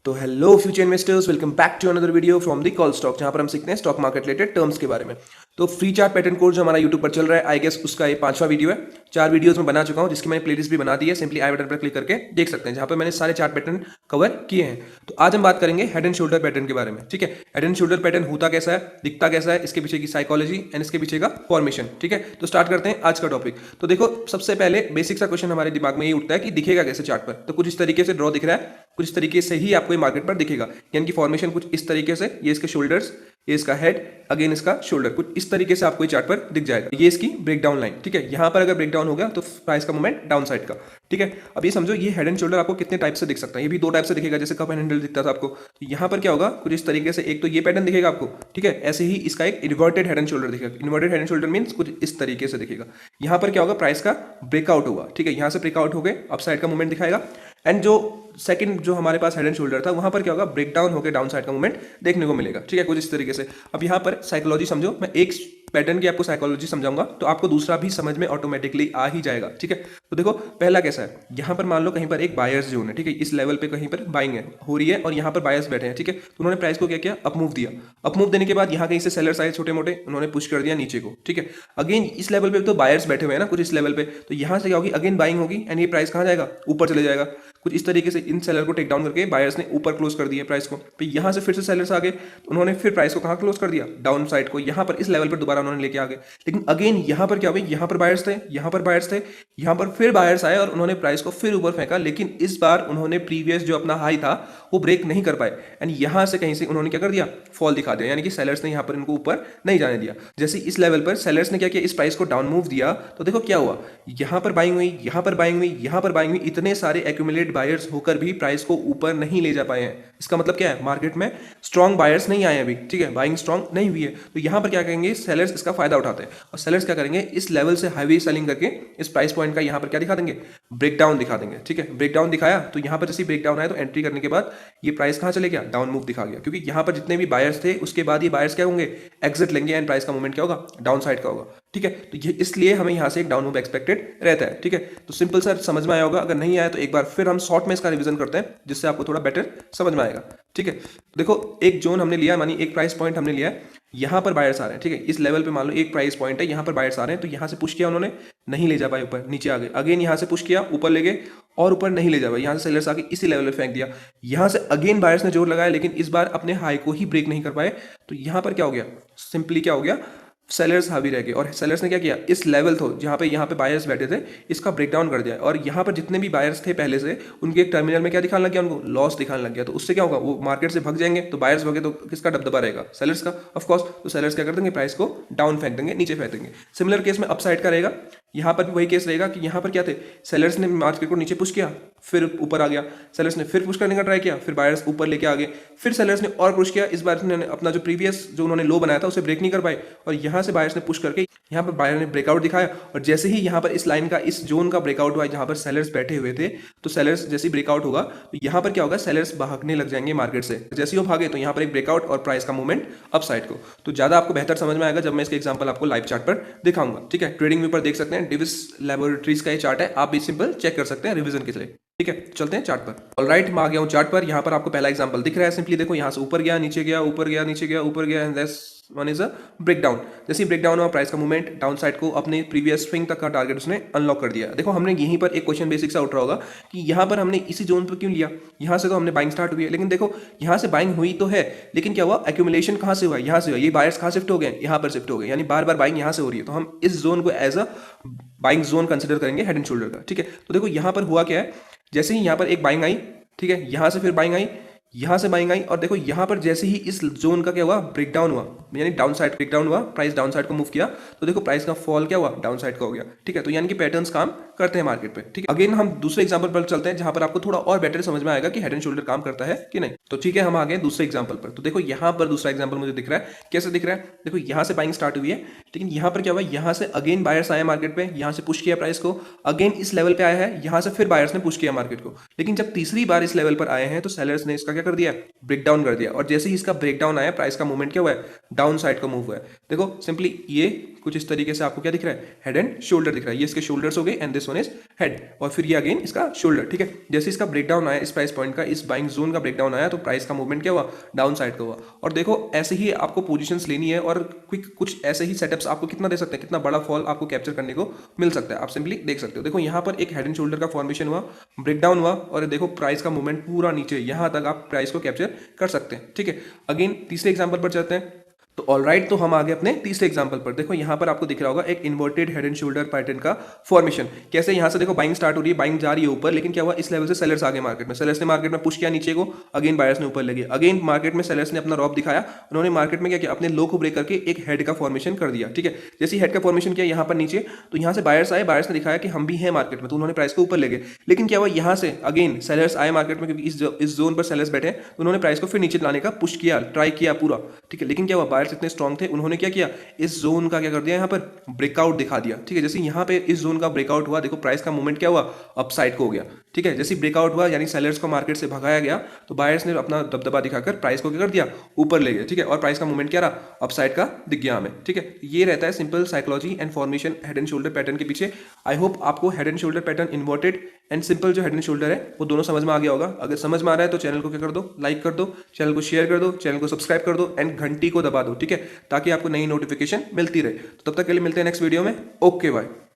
तो hello future investors, welcome back to another video from the call stock, जहां पर हम सीखते हैं स्टॉक मार्केट रिलेटेड टर्म्स के बारे में। तो फ्री चार्ट पैटर्न कोर्स जो हमारा यूट्यूब पर चल रहा है, आई गेस उसका ये 5वां वीडियो है। 4 वीडियोस में बना चुका हूं, जिसकी मैंने प्लेलिस्ट भी बना दी है। सिंपली आई बटन पर क्लिक करके देख सकते हैं, जहां पर मैंने सारे चार्ट पैटर्न कवर किए हैं। तो आज हम बात करेंगे हेड एंड शोल्डर पैटर्न के बारे में। ठीक है, हेड एंड शोल्डर पैटर्न होता कैसा है, दिखता कैसा है, इसके पीछे की साइकोलॉजी एंड इसके पीछे का फॉर्मेशन। ठीक है, तो स्टार्ट करते हैं आज का टॉपिक। तो देखो, सबसे पहले बेसिक सा क्वेश्चन हमारे दिमाग में ये उठता है कि दिखेगा कैसे चार्ट पर। तो कुछ इस तरीके से ड्रॉ दिख रहा है, कुछ इस तरीके से ही आपको ये मार्केट पर दिखेगा। यानी कि फॉर्मेशन कुछ इस तरीके से, ये इसके शोल्डर्स, ये इसका हेड, अगेन इसका शोल्डर, कुछ इस तरीके से आपको ये चार्ट पर दिख जाएगा। ये इसकी ब्रेकडाउन लाइन। ठीक है, यहां पर अगर ब्रेकडाउन हो गया तो प्राइस का मूवमेंट डाउन साइड का। ठीक है, अब ये समझो, ये हेड एंड शोल्डर आपको कितने टाइप से दिख सकता है। ये भी 2 टाइप से दिखेगा, जैसे कप एंड हैंडल दिखता था आपको। तो यहां पर क्या होगा, कुछ इस तरीके से, एक तो ये पैटर्न दिखेगा आपको। ठीक है, ऐसे ही इसका एक इन्वर्टेड हेड एंड शोल्डर दिखेगा। Inverted head and shoulder means कुछ इस तरीके से दिखेगा। यहां पर क्या होगा, प्राइस का ब्रेकआउट होगा। ठीक है, यहां से ब्रेकआउट हो गए अप साइड का मूवमेंट दिखाएगा। एंड जो सेकंड जो हमारे पास हेड एंड शोल्डर था, वहां पर क्या होगा, ब्रेकडाउन होकर डाउन साइड का मूवमेंट देखने को मिलेगा। ठीक है, कुछ इस तरीके से। अब यहां पर साइकोलॉजी समझो, मैं एक पैटर्न की आपको साइकोलॉजी समझाऊंगा तो आपको दूसरा भी समझ में ऑटोमेटिकली आ ही जाएगा। ठीक है, तो देखो पहला कैसा है, यहां पर मान लो कहीं पर एक बायर्स जोन है। ठीक है, इस लेवल पे कहीं पर बाइंग है हो रही है और यहां पर बायर्स बैठे हैं। ठीक है, तो उन्होंने प्राइस को क्या किया, अप मूव दिया। अप मूव देने के बाद यहां कहीं से सेलर्स आए छोटे मोटे, उन्होंने पुश कर दिया नीचे को। ठीक है, अगेन इस लेवल पे तो बायर्स बैठे हुए हैं ना, कुछ इस लेवल पे, तो यहां से क्या होगी, अगेन बाइंग होगी एंड ये प्राइस कहां जाएगा, ऊपर चले जाएगा। कुछ इस तरीके से इन सेलर को टेक डाउन करके बायर्स ने ऊपर क्लोज कर दिया प्राइस को। तो यहां से फिर से सेलर्स आ गए, तो उन्होंने फिर प्राइस को कहां क्लोज कर दिया, डाउन साइड को। यहां पर इस लेवल पर दोबारा उन्होंने लेके आ गए। लेकिन अगेन यहां पर क्या हुआ, यहां पर बायर्स थे, यहां पर बायर्स थे, यहां पर फिर बायर्स आए और उन्होंने प्राइस को फिर ऊपर फेंका। लेकिन इस बार उन्होंने प्रीवियस जो अपना हाई था वो ब्रेक नहीं कर पाए एंड यहां से कहीं से उन्होंने क्या कर दिया, फॉल दिखा दिया। यानी कि सेलर्स ने यहां पर इनको ऊपर नहीं जाने दिया। जैसे इस लेवल पर सेलर्स ने क्या किया, इस प्राइस को डाउन मूव दिया, तो देखो क्या हुआ, यहां पर बाइंग हुई, यहां पर बाइंग हुई, यहां पर बाइंग हुई। इतने सारे एक्यूमुलेट बायर्स होकर भी प्राइस को ऊपर नहीं ले जा पाए हैं। इसका मतलब क्या है, मार्केट में स्ट्रॉन्ग बायर्स नहीं आए अभी। ठीक है, बाइंग स्ट्रॉन्ग नहीं हुई है। तो यहां पर क्या करेंगे, सेलर्स इसका फायदा उठाते हैं और सेलर्स क्या करेंगे, इस लेवल से हाईवे सेलिंग करके इस प्राइस पॉइंट का यहां पर क्या दिखा देंगे, ब्रेकडाउन दिखा देंगे। ठीक है, ब्रेकडाउन दिखाया तो यहां पर जैसे ब्रेकडाउन आया तो एंट्री करने के बाद ये प्राइस कहां चले गया, डाउन मूव दिखा गया। क्योंकि यहां पर जितने भी बायर्स थे उसके बाद ये बायर्स क्या होंगे, एग्जिट लेंगे एंड प्राइस का मूवमेंट क्या होगा, डाउन साइड का होगा। ठीक है, तो ये इसलिए हमें यहां से एक डाउन मूव एक्सपेक्टेड रहता है। ठीक है, तो सिंपल सर समझ में आया होगा। अगर नहीं आया तो एक बार फिर हम शॉर्ट में इसका रिवीजन करते हैं, जिससे आपको थोड़ा बेटर समझ में आएगा। ठीक है, देखो एक जोन हमने लिया, मानी एक प्राइस पॉइंट हमने लिया है, यहां पर बायर्स आ रहे हैं। ठीक है, इस लेवल पे मान लो एक प्राइस पॉइंट है, यहां पर बायर्स आ रहे हैं, तो यहां से पुश किया उन्होंने, नहीं ले जा पाए ऊपर, नीचे आ गए। अगेन यहां से पुश किया, ऊपर ले गए और ऊपर नहीं ले जा पाए। यहां से सेलर्स आके इसी लेवल पे फेंक दिया। यहां से अगेन बायर्स ने जोर लगाया, लेकिन इस बार अपने हाई को ही ब्रेक नहीं कर पाए। तो यहां पर क्या हो गया, सिंपली क्या हो गया, सेलर्स हावी रह गए और सेलर्स ने क्या किया, इस लेवल तो जहां पे यहाँ पे बायर्स बैठे थे, इसका ब्रेकडाउन कर दिया। और यहाँ पर जितने भी बायर्स थे पहले से, उनके एक टर्मिनल में क्या दिखाने लग गया, उनको लॉस दिखाने लग गया। तो उससे क्या होगा, वो मार्केट से भाग जाएंगे। तो बायर्स भागे तो किसका दबदबा रहेगा, सेलर्स का ऑफकोर्स। तो सेलर्स क्या कर देंगे, प्राइस को डाउन फेंक देंगे, नीचे फेंक देंगे। सिमिलर केस में अपसाइड का रहेगा, यहाँ पर भी वही केस रहेगा कि यहाँ पर क्या थे, सेलर्स ने मार्केट को नीचे पुश किया, फिर ऊपर आ गया। सेलर्स ने फिर पुश करने का ट्राई किया, फिर बायर्स ऊपर लेके आ गए। फिर सेलर्स ने और पुश किया, इस बार ने अपना जो प्रीवियस जो उन्होंने लो बनाया था उसे ब्रेक नहीं कर पाए और यहाँ से बायर्स ने पुश करके यहाँ पर बायर ने ब्रेकआउट दिखाया। और जैसे ही यहाँ पर इस लाइन का, इस जोन का ब्रेकआउट हुआ जहाँ पर सेलर्स बैठे हुए थे, तो सेलर्स जैसे ही ब्रेकआउट होगा तो यहाँ पर क्या होगा, सेलर्स भागने लग जाएंगे मार्केट से। जैसे ही वो भागे तो यहाँ पर एक ब्रेकआउट और प्राइस का मूवमेंट अप साइड को। तो ज्यादा आपको बेहतर समझ में आएगा जब मैं इसके एग्जांपल आपको लाइव चार्ट पर दिखाऊंगा। ठीक है, ट्रेडिंग व्यू पर देख सकते हैं, डिविस लैबोरेटरीज का ये चार्ट है, आप भी सिंपल चेक कर सकते हैं रिवीजन के लिए। ठीक है, चलते हैं चार्ट पर। ऑलराइट, मैं आ गया हूं चार्ट पर। यहाँ पर आपको पहला एग्जांपल दिख रहा है। सिंपली देखो, यहाँ से ऊपर गया, नीचे गया, ऊपर गया, नीचे गया, ऊपर गया, and this one is a breakdown. जैसे ब्रेकडाउन हुआ, प्राइस का मूवमेंट डाउन साइड को अपने प्रीवियस स्विंग तक का टारगेट उसने अनलॉक कर दिया। देखो, हमने यहीं पर एक क्वेश्चन बेसिक सा उठ रहा होगा कि यहाँ पर हमने इसी जोन पर क्यों लिया, यहाँ से तो हमने बाइंग स्टार्ट हुई है। लेकिन देखो, यहाँ से बाइंग हुई तो है, लेकिन क्या हुआ, एक्यूमुलेशन कहाँ से हुआ, यहाँ से हुआ। ये बायर्स कहाँ शिफ्ट हो गए, यहाँ पर शिफ्ट हो गए, यानी बार बार बाइंग यहाँ से हो रही है। तो हम इस जोन को as a buying zone consider करेंगे हेड एंड शोल्डर का। ठीक है, तो देखो यहाँ पर हुआ क्या है, जैसे ही यहाँ पर एक बाइंग आई, ठीक है, यहाँ से फिर बाइंग आई, यहां से बाइंग आई, और देखो यहां पर जैसे ही इस जोन का क्या हुआ, ब्रेकडाउन हुआ, यानी डाउन साइड ब्रेकडाउन हुआ, प्राइस डाउन साइड को मूव किया, तो देखो प्राइस का फॉल क्या हुआ, डाउन साइड का हो गया। ठीक है, तो यानी कि पैटर्न्स काम करते हैं मार्केट पे। ठीक है, अगेन हम दूसरे एग्जांपल पर चलते हैं जहां पर आपको थोड़ा और बेटर समझ में आएगा कि हेड एंड शोल्डर काम करता है कि नहीं। तो ठीक है, हम आ गए दूसरे एग्जांपल पर। तो देखो यहां पर दूसरा एग्जांपल मुझे दिख रहा है, कैसे दिख रहा है, देखो यहां से बाइंग स्टार्ट हुई है, लेकिन यहां पर क्या हुआ, यहां से अगेन बायर्स आए मार्केट पे, यहां से पुश किया प्राइस को, अगेन इस लेवल पे आया है, यहां से फिर बायर्स ने पुश किया मार्केट को। लेकिन जब तीसरी बार इस लेवल पर आए हैं तो सेलर्स ने इसका क्या कर दिया, ब्रेकडाउन कर दिया। और जैसे ही इसका ब्रेकडाउन आया, प्राइस का मूवमेंट क्या हुआ है, डाउन साइड का मूव हुआ है। देखो सिंपली ये कुछ इस तरीके से आपको क्या दिख रहा है, हेड एंड शोल्डर दिख रहा है। ये इसके शोल्डर्स हो गए and this one is head, और फिर ये अगेन इसका शोल्डर, ठीक है। जैसे इसका ब्रेकडाउन आया इस प्राइस पॉइंट का, इस बाइंग जोन का ब्रेकडाउन आया तो प्राइस का मूवमेंट क्या हुआ, डाउन साइड का हुआ। और देखो ऐसे ही आपको पोजीशंस लेनी है और क्विक कुछ ऐसे ही सेटअप्स आपको कितना दे सकते हैं, कितना बड़ा फॉल आपको कैप्चर करने को मिल सकता है, आप सिंपली देख सकते हो। देखो यहाँ पर एक हेड एंड शोल्डर का फॉर्मेशन हुआ, ब्रेकडाउन हुआ, और देखो प्राइस का मूवमेंट पूरा नीचे यहाँ तक आप प्राइस को कैप्चर कर सकते हैं, ठीक है। अगेन तीसरे एग्जाम्पल पर चलते हैं। तो ऑलराइट, तो हम आगे अपने तीसरे एग्जांपल पर। देखो यहाँ पर आपको दिख रहा होगा एक inverted head and shoulder pattern का फॉर्मेशन। कैसे, यहाँ से देखो बाइंग स्टार्ट हो रही है, बाइंग जा रही है ऊपर, लेकिन क्या हुआ, इस लेवल से सेलर्स आ गए मार्केट में, सेलर्स ने मार्केट में पुश किया नीचे को, अगेन बायर्स ने ऊपर लगे, अगेन मार्केट में सेलर्स ने अपना रॉब दिखाया, उन्होंने मार्केट में क्या किया, अपने लो को ब्रेक करके एक हेड का फॉर्मेशन कर दिया, ठीक है। जैसे हेड का फॉर्मेशन किया यहाँ पर नीचे, तो यहाँ से बायर्स आए, बायर्स ने दिखाया कि हम भी हैं मार्केट में, तो उन्होंने प्राइस को ऊपर ले गए। लेकिन क्या हुआ, यहाँ से अगेन सेलर्स आए मार्केट में, क्योंकि इस जोन पर सेलर्स बैठे, तो उन्होंने प्राइस को फिर नीचे लाने का पुश किया, ट्राई किया पूरा, ठीक है। लेकिन क्या हुआ, बायर्स इतने स्ट्रॉन्ग थे, उन्होंने क्या किया, इस जोन का क्या कर दिया, यहाँ पर ब्रेकआउट दिखा दिया, ठीक है। जैसे यहाँ पे इस जोन का ब्रेकआउट हुआ, देखो प्राइस का मूवमेंट क्या हुआ, अपसाइड को हो गया, ठीक है। जैसे ब्रेकआउट हुआ यानी सेलर्स को मार्केट से भगाया गया, तो बायर्स ने अपना दबदबा दिखाकर प्राइस को क्या कर दिया, ऊपर ले गए, ठीक है। और प्राइस का मूवमेंट क्या रहा, अपसाइड का दिख गया हमें, ठीक है। ये रहता है simple psychology and formation head and shoulder pattern के पीछे। आई होप आपको head and shoulder pattern, inverted and simple जो हेड एंड शोल्डर है, वो दोनों समझ में आ गया होगा। अगर समझ में आ रहा है तो चैनल को क्या कर दो, लाइक कर दो, चैनल को शेयर कर दो, चैनल को सब्सक्राइब कर दो एंड घंटी को दबा दो, ठीक है, ताकि आपको नई नोटिफिकेशन मिलती रहे। तो तब तक के लिए मिलते हैं नेक्स्ट वीडियो में। Okay bye.